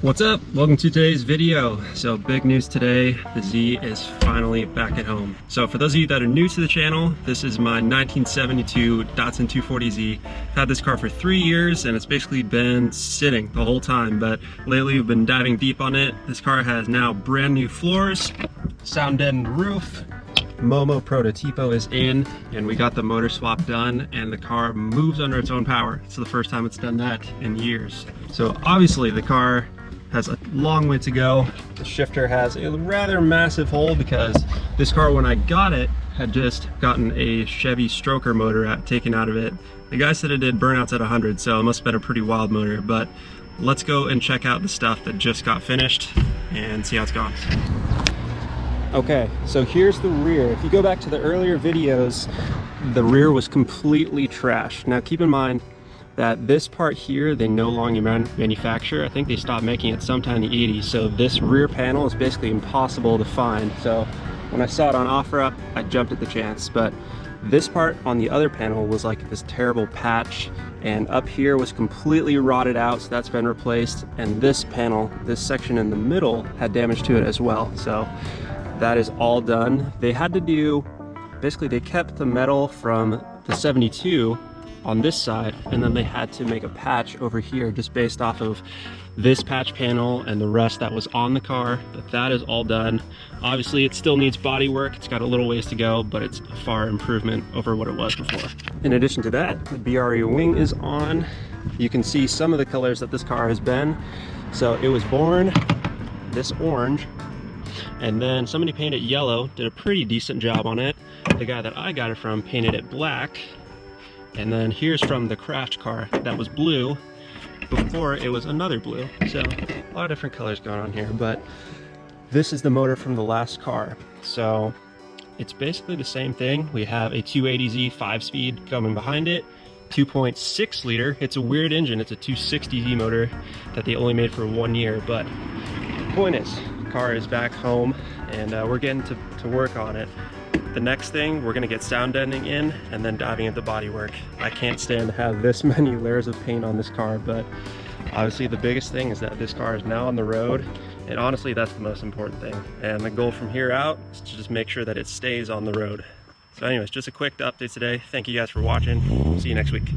What's up? Welcome to today's video. So big news today, the Z is finally back at home. So for those of you that are new to the channel, this is my 1972 Datsun 240Z. I've had this car for 3 years and it's basically been sitting the whole time, but lately we've been diving deep on it. This car has now brand new floors, sound deadened roof, Momo Prototipo is in, and we got the motor swap done and the car moves under its own power. It's the first time it's done that in years. So obviously the car has a long way to go. The shifter has a rather massive hole because this car, when I got it, had just gotten a Chevy stroker motor taken out of it. The guy said it did burnouts at 100, so it must have been a pretty wild motor, but let's go and check out the stuff that just got finished and see how it's going. Okay, so here's the rear. If you go back to the earlier videos, the rear was completely trashed. Now keep in mind that this part here, they no longer manufacture. I think they stopped making it sometime in the 80s, so this rear panel is basically impossible to find. So when I saw it on OfferUp, I jumped at the chance, but this part on the other panel was like this terrible patch, and up here was completely rotted out, so that's been replaced, and this panel, this section in the middle, had damage to it as well. So that is all done. They had to do, basically they kept the metal from the 72 on this side, and then they had to make a patch over here just based off of this patch panel and the rest that was on the car, but that is all done. Obviously it still needs body work. It's got a little ways to go, but it's a far improvement over what it was before. In addition to that, the BRE wing is on. You can see some of the colors that this car has been. So it was born this orange, and then somebody painted it yellow, did a pretty decent job on it. The guy that I got it from painted it black. And then here's from the craft car that was blue. Before it was another blue. So a lot of different colors going on here, but this is the motor from the last car. So it's basically the same thing. We have a 280Z 5-speed coming behind it, 2.6 liter. It's a weird engine. It's a 260Z motor that they only made for 1 year, but the point is, the car is back home and we're getting to work on it. The next thing, we're gonna get sound deadening in and then diving into bodywork. I can't stand to have this many layers of paint on this car, but obviously the biggest thing is that this car is now on the road, and honestly that's the most important thing. And the goal from here out is to just make sure that it stays on the road. So anyways, just a quick update today. Thank you guys for watching. See you next week.